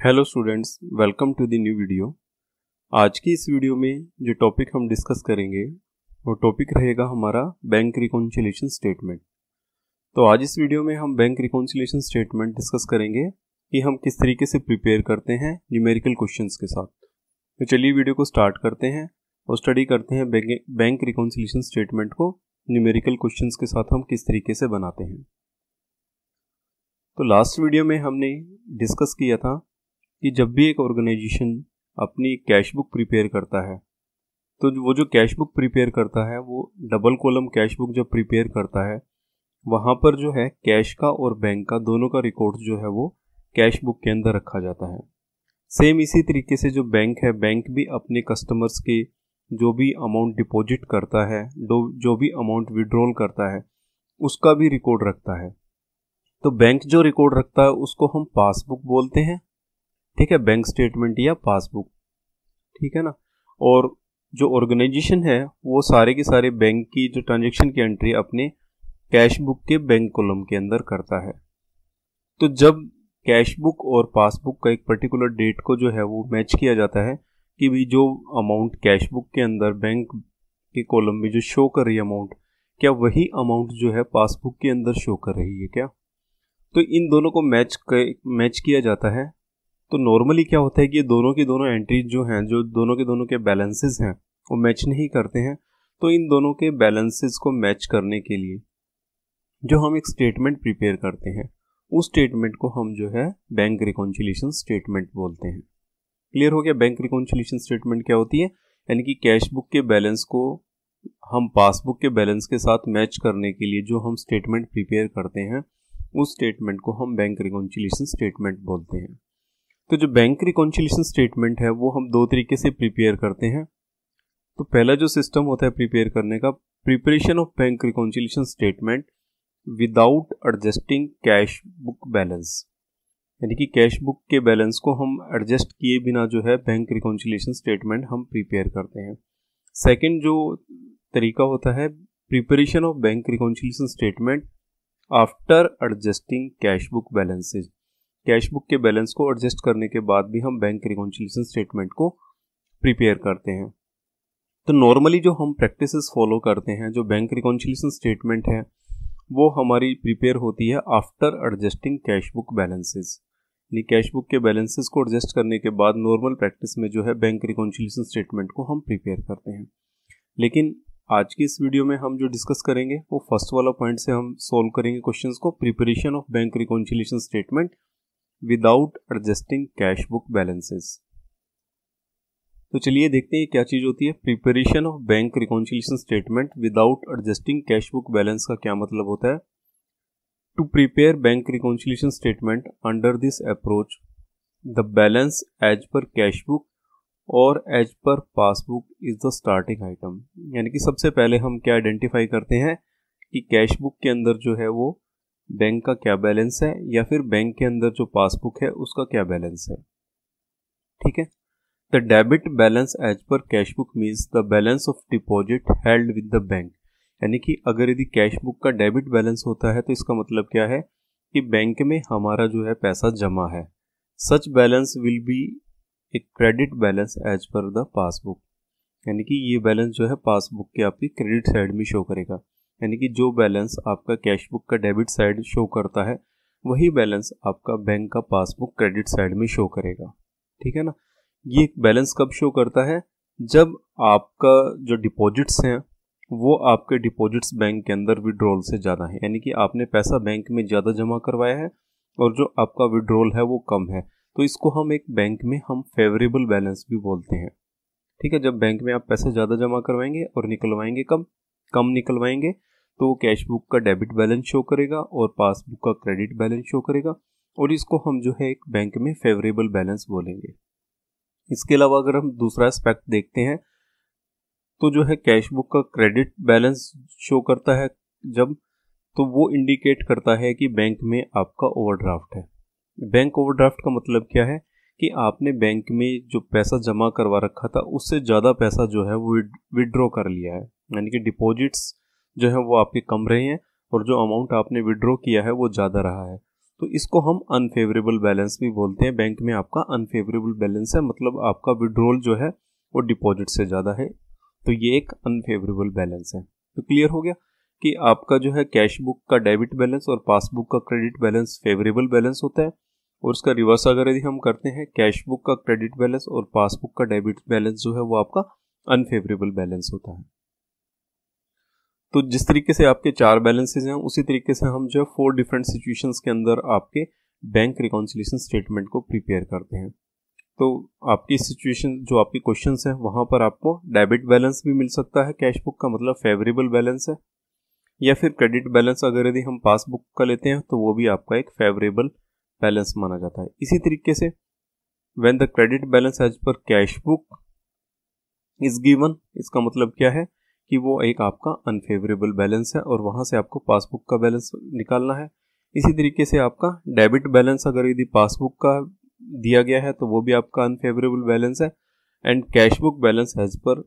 Hello students, welcome to the new video. आज की इस वीडियो में जो टॉपिक हम डिस्कस करेंगे वो टॉपिक रहेगा हमारा बैंक रिकॉन्सिलिएशन स्टेटमेंट। तो आज इस वीडियो में हम बैंक रिकॉन्सिलिएशन स्टेटमेंट डिस्कस करेंगे कि हम किस तरीके से प्रिपेयर करते हैं न्यूमेरिकल क्वेश्चंस के साथ। तो चलिए वीडियो को स्टार्ट करते हैं और स्टडी करते हैं बैंक रिकॉन्सिलिएशन स्टेटमेंट को न्यूमेरिकल क्वेश्चंस के साथ हम किस तरीके से बनाते हैं। तो लास्ट वीडियो में हमने डिस्कस किया था कि जब भी एक ऑर्गेनाइजेशन अपनी कैश बुक प्रिपेयर करता है तो वो जो कैश बुक प्रिपेयर करता है वो डबल कॉलम कैश बुक जब प्रिपेयर करता है वहाँ पर जो है कैश का और बैंक का दोनों का रिकॉर्ड जो है वो कैश बुक के अंदर रखा जाता है। सेम इसी तरीके से जो बैंक है, बैंक भी अपने कस्टमर्स के जो भी अमाउंट डिपॉजिट करता है, जो भी अमाउंट विड्रॉल करता है उसका भी रिकॉर्ड रखता है। तो बैंक जो रिकॉर्ड रखता है उसको हम पासबुक बोलते हैं, ठीक है, बैंक स्टेटमेंट या पासबुक, ठीक है ना। और जो ऑर्गेनाइजेशन है वो सारे के सारे बैंक की जो ट्रांजैक्शन की एंट्री अपने कैश बुक के बैंक कॉलम के अंदर करता है। तो जब कैश बुक और पासबुक का एक पर्टिकुलर डेट को जो है वो मैच किया जाता है कि भी जो अमाउंट कैश बुक के अंदर बैंक के कॉलम में जो शो कर रही है अमाउंट, क्या वही अमाउंट जो है पासबुक के अंदर शो कर रही है क्या। तो इन दोनों को मैच किया जाता है। तो नॉर्मली क्या होता है कि ये दोनों की दोनों एंट्रीज जो हैं, जो दोनों के बैलेंसेस हैं वो मैच नहीं करते हैं। तो इन दोनों के बैलेंसेस को मैच करने के लिए जो हम एक स्टेटमेंट प्रिपेयर करते हैं उस स्टेटमेंट को हम जो है बैंक रिकॉन्सिलिएशन स्टेटमेंट बोलते हैं। क्लियर हो गया बैंक रिकॉन्सिलिएशन स्टेटमेंट क्या होती है, यानी कि कैश बुक के बैलेंस को हम पासबुक के बैलेंस के साथ मैच करने के लिए जो हम स्टेटमेंट प्रिपेयर करते हैं उस स्टेटमेंट को हम बैंक रिकॉन्सिलिएशन स्टेटमेंट बोलते हैं। तो जो बैंक रिकॉन्सिलिएशन स्टेटमेंट है वो हम दो तरीके से प्रिपेयर करते हैं। तो पहला जो सिस्टम होता है प्रिपेयर करने का, preparation of bank reconciliation statement without adjusting cash book balance, यानी कि कैश बुक के बैलेंस को हम एडजस्ट किए बिना जो है बैंक रिकॉन्सिलिएशन स्टेटमेंट हम प्रिपेयर करते हैं। सेकेंड जो तरीका होता है preparation of bank reconciliation statement after adjusting cash book balances, cash book के बैलेंस को एडजस्ट करने के बाद भी हम बैंक रिकॉन्सिलिएशन स्टेटमेंट को प्रिपेयर करते हैं। तो नॉर्मली जो हम प्रैक्टिसेस फॉलो करते हैं, जो बैंक रिकॉन्सिलिएशन स्टेटमेंट है वो हमारी प्रिपेयर होती है after adjusting cash book balances, यानी कैश बुक के बैलेंसेस को एडजस्ट करने के बाद नॉर्मल प्रैक्टिस में जो है बैंक रिकॉन्सिलिएशन स्टेटमेंट को हम प्रिपेयर करते हैं। लेकिन आज की इस वीडियो में हम जो डिस्कस करेंगे वो फर्स्ट वाला पॉइंट से हम सोल्व करेंगे क्वेश्चंस को, preparation of bank reconciliation statement without adjusting cash book balances. तो चलिए देखते हैं क्या चीज होती है preparation of bank reconciliation statement without adjusting cash book balance का क्या मतलब होता है। To prepare bank reconciliation statement under this approach the balance as per cash book और as per passbook is the starting item, यानी कि सबसे पहले हम क्या आइडेंटिफाई करते हैं कि कैश बुक के अंदर जो है वो बैंक का क्या बैलेंस है या फिर बैंक के अंदर जो पासबुक है उसका क्या बैलेंस है, ठीक है। The debit balance as per cash book means the balance of deposit held with the bank, यानी कि अगर यदि कैश बुक का डेबिट बैलेंस होता है तो इसका मतलब क्या है कि बैंक में हमारा जो है पैसा जमा है। Such balance will be a credit balance as per the passbook, यानी कि ये बैलेंस जो है पासबुक के आपकी क्रेडिट साइड में शो करेगा, यानी कि जो बैलेंस आपका कैश बुक का डेबिट साइड शो करता है वही बैलेंस आपका बैंक का पासबुक क्रेडिट साइड में शो करेगा, ठीक है ना। ये बैलेंस कब शो करता है, जब आपका जो डिपॉजिट्स हैं वो आपके डिपॉजिट्स बैंक के अंदर विड्रॉल से ज़्यादा है, यानी कि आपने पैसा बैंक में ज़्यादा जमा करवाया है और जो आपका विड्रॉल है वो कम है। तो इसको हम एक बैंक में हम फेवरेबल बैलेंस भी बोलते हैं, ठीक है। जब बैंक में आप पैसा ज़्यादा जमा करवाएंगे और निकलवाएंगे कम निकलवाएंगे तो वो कैश बुक का डेबिट बैलेंस शो करेगा और पासबुक का क्रेडिट बैलेंस शो करेगा और इसको हम जो है एक बैंक में फेवरेबल बैलेंस बोलेंगे। इसके अलावा अगर हम दूसरा एस्पेक्ट देखते हैं तो जो है कैश बुक का क्रेडिट बैलेंस शो करता है जब, तो वो इंडिकेट करता है कि बैंक में आपका ओवरड्राफ्ट है। बैंक ओवरड्राफ्ट का मतलब क्या है कि आपने बैंक में जो पैसा जमा करवा रखा था उससे ज़्यादा पैसा जो है वो विड्रॉ कर लिया है, यानी कि डिपॉजिट्स जो है वो आपके कम रहे हैं और जो अमाउंट आपने विड्रॉ किया है वो ज़्यादा रहा है। तो इसको हम अनफेवरेबल बैलेंस भी बोलते हैं। बैंक में आपका अनफेवरेबल बैलेंस है, मतलब आपका विड्रॉल जो है वो डिपॉजिट से ज़्यादा है, तो ये एक अनफेवरेबल बैलेंस है। तो क्लियर हो गया कि आपका जो है कैश बुक का डेबिट बैलेंस और पासबुक का क्रेडिट बैलेंस फेवरेबल बैलेंस होता है, और उसका रिवर्स अगर यदि हम करते हैं, कैश बुक का क्रेडिट बैलेंस और पासबुक का डेबिट बैलेंस जो है वो आपका अनफेवरेबल बैलेंस होता है। तो जिस तरीके से आपके 4 बैलेंसेज हैं, उसी तरीके से हम जो है 4 डिफरेंट सिचुएशंस के अंदर आपके बैंक रिकॉन्सिलिएशन स्टेटमेंट को प्रिपेयर करते हैं। तो आपकी सिचुएशन जो आपके क्वेश्चंस हैं वहां पर आपको डेबिट बैलेंस भी मिल सकता है कैश बुक का, मतलब फेवरेबल बैलेंस है, या फिर क्रेडिट बैलेंस अगर यदि हम पासबुक का लेते हैं तो वो भी आपका एक फेवरेबल बैलेंस माना जाता है। इसी तरीके से when the credit balance as per cash book is given, इसका मतलब क्या है कि वो एक आपका अनफेवरेबल बैलेंस है और वहां से आपको पासबुक का बैलेंस निकालना है। इसी तरीके से आपका डेबिट बैलेंस अगर यदि पासबुक का दिया गया है तो वो भी आपका अनफेवरेबल बैलेंस है, and cash book balance as per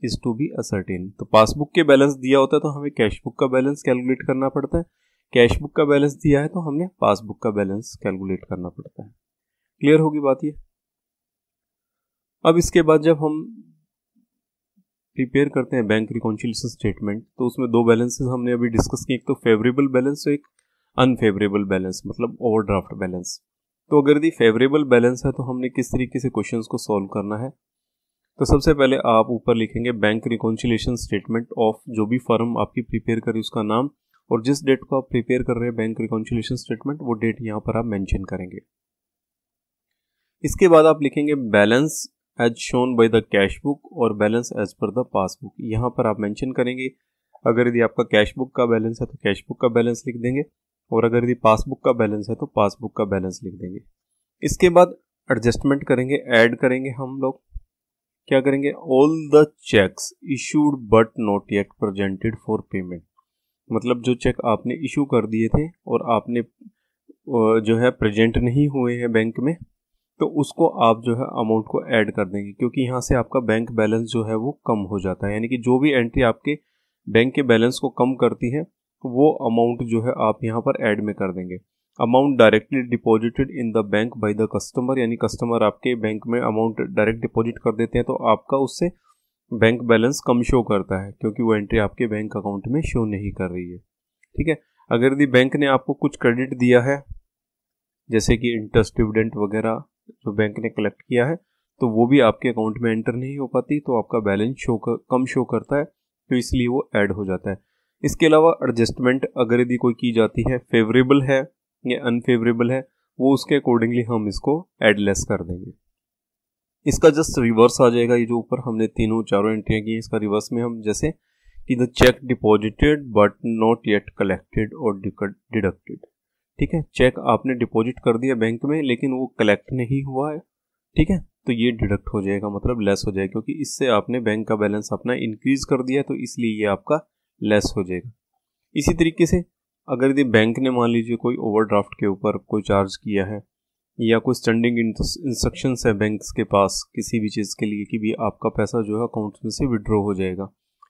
is to be ascertained. तो पासबुक के बैलेंस दिया होता है तो हमें कैश बुक का बैलेंस कैलकुलेट करना पड़ता है, कैश बुक का बैलेंस दिया है तो हमने पासबुक का बैलेंस कैलकुलेट करना पड़ता है। क्लियर होगी बात ये। अब इसके बाद जब हम प्रिपेयर करते हैं बैंक रिकॉन्सिलिएशन स्टेटमेंट, तो उसमें 2 बैलेंसेस हमने अभी डिस्कस किए, एक तो फेवरेबल बैलेंस और एक अनफेवरेबल बैलेंस, मतलब ओवरड्राफ्ट बैलेंस। तो अगर यदि फेवरेबल बैलेंस है तो हमने किस तरीके से क्वेश्चंस को सॉल्व करना है। तो सबसे पहले आप ऊपर लिखेंगे बैंक रिकॉन्सिलिएशन स्टेटमेंट ऑफ जो भी फर्म आपकी प्रिपेयर करी उसका नाम, और जिस डेट को आप प्रिपेयर कर रहे हैं बैंक रिकॉन्सिलिएशन स्टेटमेंट वो डेट यहाँ पर आप मेंशन करेंगे। इसके बाद आप लिखेंगे balance as shown by the cash book और balance as per the passbook. यहाँ पर आप मेंशन करेंगे, अगर यदि आपका कैश बुक का बैलेंस है तो कैश बुक का बैलेंस लिख देंगे, और अगर यदि पासबुक का बैलेंस है तो पासबुक का बैलेंस लिख देंगे। इसके बाद एडजस्टमेंट करेंगे, ऐड करेंगे, हम लोग क्या करेंगे, all the cheques issued but not yet presented for payment, मतलब जो चेक आपने इशू कर दिए थे और आपने जो है प्रेजेंट नहीं हुए हैं बैंक में, तो उसको आप जो है अमाउंट को ऐड कर देंगे, क्योंकि यहाँ से आपका बैंक बैलेंस जो है वो कम हो जाता है। यानी कि जो भी एंट्री आपके बैंक के बैलेंस को कम करती है वो अमाउंट जो है आप यहाँ पर ऐड में कर देंगे। Amount directly deposited in the bank by the customer, यानी कस्टमर आपके बैंक में अमाउंट डायरेक्ट डिपॉजिट कर देते हैं तो आपका उससे बैंक बैलेंस कम शो करता है, क्योंकि वो एंट्री आपके बैंक अकाउंट में शो नहीं कर रही है। ठीक है। अगर यदि बैंक ने आपको कुछ क्रेडिट दिया है, जैसे कि इंटरेस्ट डिविडेंड वगैरह जो बैंक ने कलेक्ट किया है, तो वो भी आपके अकाउंट में एंटर नहीं हो पाती, तो आपका बैलेंस कम शो करता है, तो इसलिए वो ऐड हो जाता है। इसके अलावा एडजस्टमेंट अगर यदि कोई की जाती है, फेवरेबल है या अनफेवरेबल है, वो उसके अकॉर्डिंगली हम इसको ऐड लेस कर देंगे। इसका जस्ट रिवर्स आ जाएगा, ये जो ऊपर हमने चारों एंट्रियां की, इसका रिवर्स में हम जैसे कि the check deposited but not yet collected और डिडक्टेड। ठीक है, चेक आपने डिपॉजिट कर दिया बैंक में लेकिन वो कलेक्ट नहीं हुआ है, ठीक है, तो ये डिडक्ट हो जाएगा, मतलब लेस हो जाएगा, क्योंकि इससे आपने बैंक का बैलेंस अपना इंक्रीज कर दिया, तो इसलिए ये आपका लेस हो जाएगा। इसी तरीके से अगर यदि बैंक ने मान लीजिए कोई ओवरड्राफ्ट के ऊपर कोई चार्ज किया है, या कोई स्टैंडिंग इंस्ट्रक्शंस है बैंक के पास किसी भी चीज़ के लिए कि भी आपका पैसा जो है अकाउंट में से विड्रॉ हो जाएगा,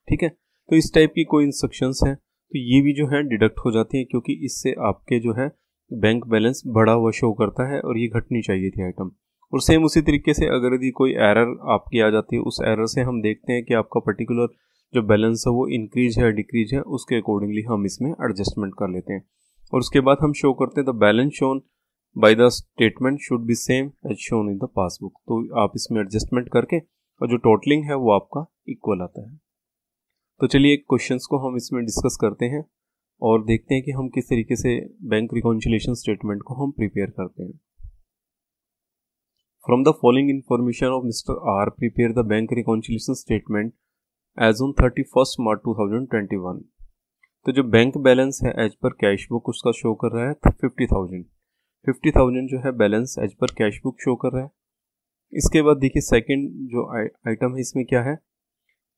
ठीक है, तो इस टाइप की कोई इंस्ट्रक्शंस हैं तो ये भी जो है डिडक्ट हो जाती है, क्योंकि इससे आपके जो है बैंक बैलेंस बढ़ा हुआ शो करता है और ये घटनी चाहिए थी आइटम। और सेम उसी तरीके से अगर यदि कोई एरर आपकी आ जाती है, उस एरर से हम देखते हैं कि आपका पर्टिकुलर जो बैलेंस है वो इंक्रीज है डिक्रीज है, उसके अकॉर्डिंगली हम इसमें एडजस्टमेंट कर लेते हैं। और उसके बाद हम शो करते हैं the balance shown by the statement should be same as shown in the passbook. तो आप इसमें एडजस्टमेंट करके और जो टोटलिंग है वो आपका इक्वल आता है। तो चलिए क्वेश्चंस को हम इसमें डिस्कस करते हैं और देखते हैं कि हम किस तरीके से बैंक रिकॉन्सिलिएशन स्टेटमेंट को हम प्रिपेयर करते हैं। From the following information of mister R prepare the bank reconciliation statement as on 31 March 2021। तो जो बैंक बैलेंस है एज पर कैश बुक उसका शो कर रहा है 50,000 जो है balance as per cash book show कर रहा है। इसके बाद देखिए सेकंड जो आइटम है इसमें क्या है,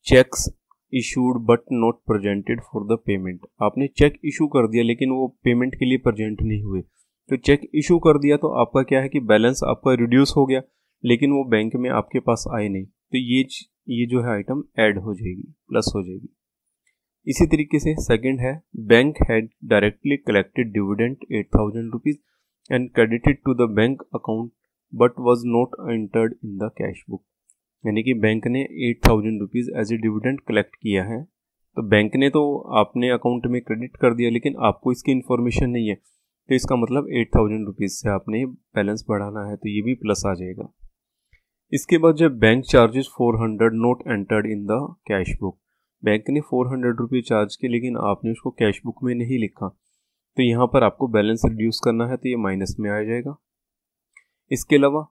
cheques issued but not presented for the payment. आपने चेक इशू कर दिया लेकिन वो पेमेंट के लिए प्रेजेंट नहीं हुए, तो चेक इशू कर दिया तो आपका क्या है कि बैलेंस आपका रिड्यूस हो गया लेकिन वो बैंक में आपके पास आए नहीं, तो ये जो है आइटम ऐड हो जाएगी, प्लस हो जाएगी। इसी तरीके से सेकंड है bank had directly collected dividend 8,000 rupees. And credited to the bank account but was not entered in the cash book. यानी कि बैंक ने 8,000 rupees as a dividend collect किया है, तो बैंक ने तो आपने अकाउंट में क्रेडिट कर दिया लेकिन आपको इसकी इन्फॉर्मेशन नहीं है, तो इसका मतलब 8,000 रुपीज़ से आपने बैलेंस बढ़ाना है, तो ये भी प्लस आ जाएगा। इसके बाद जब bank charges 400 not entered in the cash book, bank ने 400 रुपये चार्ज किए लेकिन आपने उसको कैश बुक में नहीं लिखा, तो यहाँ पर आपको बैलेंस रिड्यूस करना है, तो ये माइनस में आ जाएगा। इसके अलावा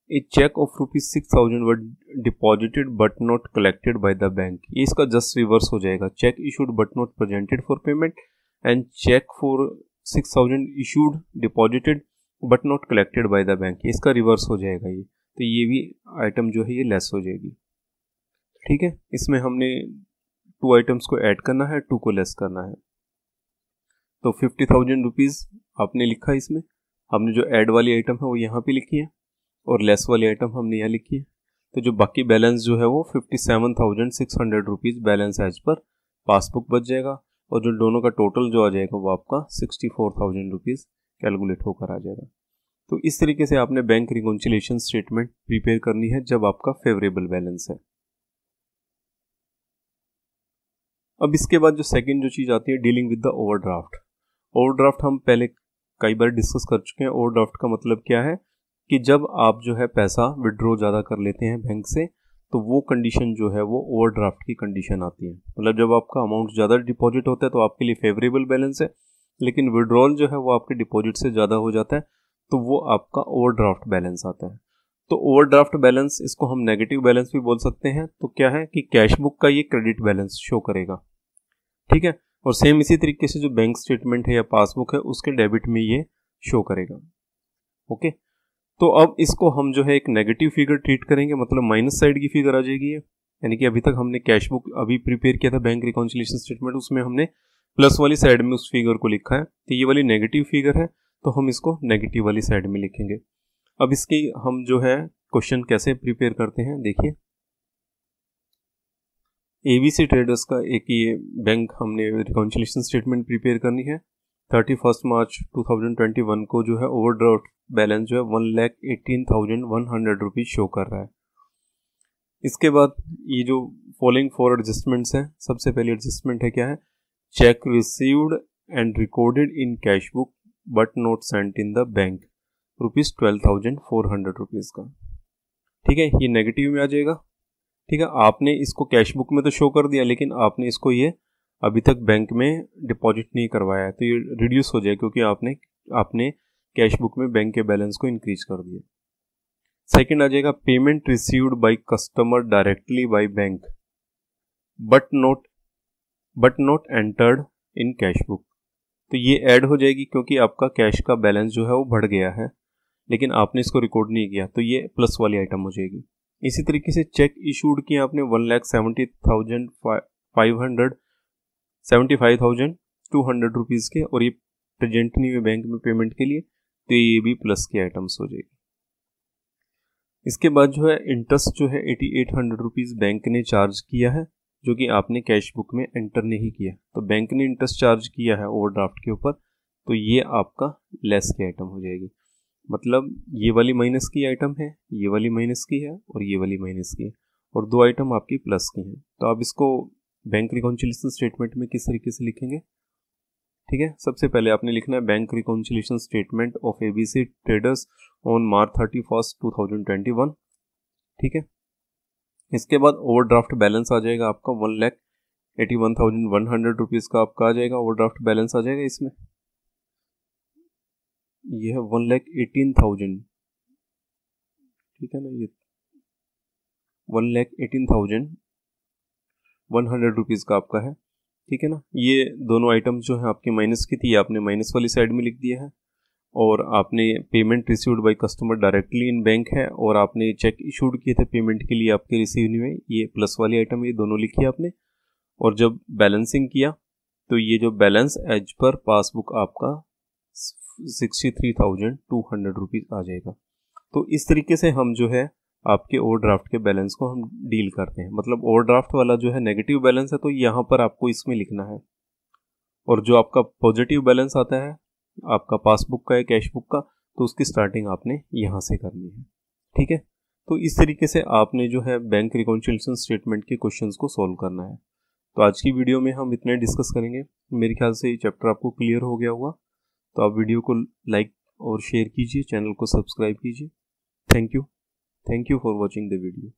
a cheque of ₹6,000 were deposited but not collected by the bank, ये इसका जस्ट रिवर्स हो जाएगा। Cheque issued but not presented for payment and cheque for 6,000 issued deposited but not collected by the bank, इसका reverse हो जाएगा ये, तो ये भी आइटम जो है ये लेस हो जाएगी। ठीक है, इसमें हमने 2 आइटम्स को ऐड करना है, 2 को लेस करना है। तो 50,000 रुपीज़ आपने लिखा, इसमें हमने जो ऐड वाली आइटम है वो यहाँ पे लिखी है और लेस वाली आइटम हमने यहाँ लिखी है, तो जो बाकी बैलेंस जो है वो 57,600 rupees balance as per passbook बच जाएगा, और जो दोनों का टोटल जो आ जाएगा वो आपका 64,000 रुपीज़ कैलकुलेट होकर आ जाएगा। तो इस तरीके से आपने बैंक रिकॉन्सिलिएशन स्टेटमेंट प्रिपेयर करनी है जब आपका फेवरेबल बैलेंस है। अब इसके बाद जो सेकंड जो चीज़ आती है, dealing with the overdraft. Overdraft हम पहले कई बार डिस्कस कर चुके हैं। ओवरड्राफ्ट का मतलब क्या है कि जब आप जो है पैसा विड्रॉ ज़्यादा कर लेते हैं बैंक से, तो वो कंडीशन जो है वो ओवरड्राफ्ट की कंडीशन आती है। मतलब जब आपका अमाउंट ज़्यादा डिपॉजिट होता है तो आपके लिए फेवरेबल बैलेंस है, लेकिन विड्रॉल जो है वो आपके डिपॉजिट से ज़्यादा हो जाता है, तो वो आपका ओवरड्राफ्ट बैलेंस आता है। तो ओवरड्राफ्ट बैलेंस, इसको हम नेगेटिव बैलेंस भी बोल सकते हैं। तो क्या है कि कैश बुक का ये क्रेडिट बैलेंस शो करेगा। ठीक है, और सेम इसी तरीके से जो बैंक स्टेटमेंट है या पासबुक है उसके डेबिट में ये शो करेगा। ओके, तो अब इसको हम जो है एक नेगेटिव फिगर ट्रीट करेंगे, मतलब माइनस साइड की फिगर आ जाएगी। यानी कि अभी तक हमने कैश बुक अभी प्रिपेयर किया था बैंक रिकॉन्सिलिएशन स्टेटमेंट, उसमें हमने प्लस वाली साइड में उस फिगर को लिखा है, तो ये वाली नेगेटिव फिगर है, तो हम इसको नेगेटिव वाली साइड में लिखेंगे। अब इसकी हम जो है क्वेश्चन कैसे प्रिपेयर करते हैं, देखिए। ABC ट्रेडर्स का एक ये बैंक हमने रिकॉन्सिलिएशन स्टेटमेंट प्रिपेयर करनी है। 31 मार्च 2021 को जो है ओवरड्राफ्ट बैलेंस जो है 1,18,100 रुपीज़ शो कर रहा है। इसके बाद ये जो फॉलोइंग 4 एडजस्टमेंट्स हैं, सबसे पहली एडजस्टमेंट है क्या है, check received and recorded in cash book but not sent in the bank, ₹12,400 rupees का। ठीक है, ये नेगेटिव में आ जाएगा। ठीक है, आपने इसको कैश बुक में तो शो कर दिया, लेकिन आपने इसको ये अभी तक बैंक में डिपॉजिट नहीं करवाया है, तो ये रिड्यूस हो जाए क्योंकि आपने कैश बुक में बैंक के बैलेंस को इंक्रीज कर दिया। सेकंड आ जाएगा payment received by customer directly by bank but not entered in cash book, तो ये ऐड हो जाएगी क्योंकि आपका कैश का बैलेंस जो है वो बढ़ गया है, लेकिन आपने इसको रिकॉर्ड नहीं किया, तो ये प्लस वाली आइटम हो जाएगी। इसी तरीके से चेक इशूड किया आपने 1,75,200 रुपीज़ के, और ये प्रेजेंट नहीं हुए बैंक में पेमेंट के लिए, तो ये भी प्लस की आइटम्स हो जाएगी। इसके बाद जो है इंटरेस्ट जो है 8,800 रुपीज़ बैंक ने चार्ज किया है, जो कि आपने कैश बुक में एंटर नहीं किया, तो बैंक ने इंटरेस्ट चार्ज किया है ओवरड्राफ्ट के ऊपर, तो ये आपका लेस की आइटम हो जाएगी। मतलब ये वाली माइनस की आइटम है, ये वाली माइनस की है, और ये वाली माइनस की है, और 2 आइटम आपकी प्लस की हैं। तो आप इसको बैंक रिकॉन्सिलिएशन स्टेटमेंट में किस तरीके से लिखेंगे, ठीक है। सबसे पहले आपने लिखना है bank reconciliation statement of ABC traders on March 31, 2021, ठीक है। इसके बाद ओवरड्राफ्ट बैलेंस आ जाएगा आपका 1,81,100 रुपीज़ का आपका आ जाएगा, ओवरड्राफ्ट बैलेंस आ जाएगा इसमें। ये है 1,18,000, ठीक है ना, ये 1,18,100 रुपीज़ का आपका है, ठीक है ना। ये दोनों आइटम जो है आपकी माइनस की थी, आपने माइनस वाली साइड में लिख दिया है, और आपने payment received by customer directly in bank है, और आपने चेक इशूड किए थे पेमेंट के लिए, आपके रिसीव नहीं हुए, ये प्लस वाली आइटम ये दोनों लिखी आपने। और जब बैलेंसिंग किया तो ये जो बैलेंस एज पर पासबुक आपका 63,200 रुपीज़ आ जाएगा। तो इस तरीके से हम जो है आपके ओवरड्राफ्ट के बैलेंस को हम डील करते हैं। मतलब ओवरड्राफ्ट वाला जो है नेगेटिव बैलेंस है, तो यहाँ पर आपको इसमें लिखना है, और जो आपका पॉजिटिव बैलेंस आता है आपका पासबुक का या कैश बुक का, तो उसकी स्टार्टिंग आपने यहाँ से करनी है। ठीक है, तो इस तरीके से आपने जो है बैंक रिकॉन्सिलिएशन स्टेटमेंट के क्वेश्चंस को सॉल्व करना है। तो आज की वीडियो में हम इतने डिस्कस करेंगे। मेरे ख्याल से ये चैप्टर आपको क्लियर हो गया होगा। तो आप वीडियो को लाइक और शेयर कीजिए, चैनल को सब्सक्राइब कीजिए। Thank you for watching the video.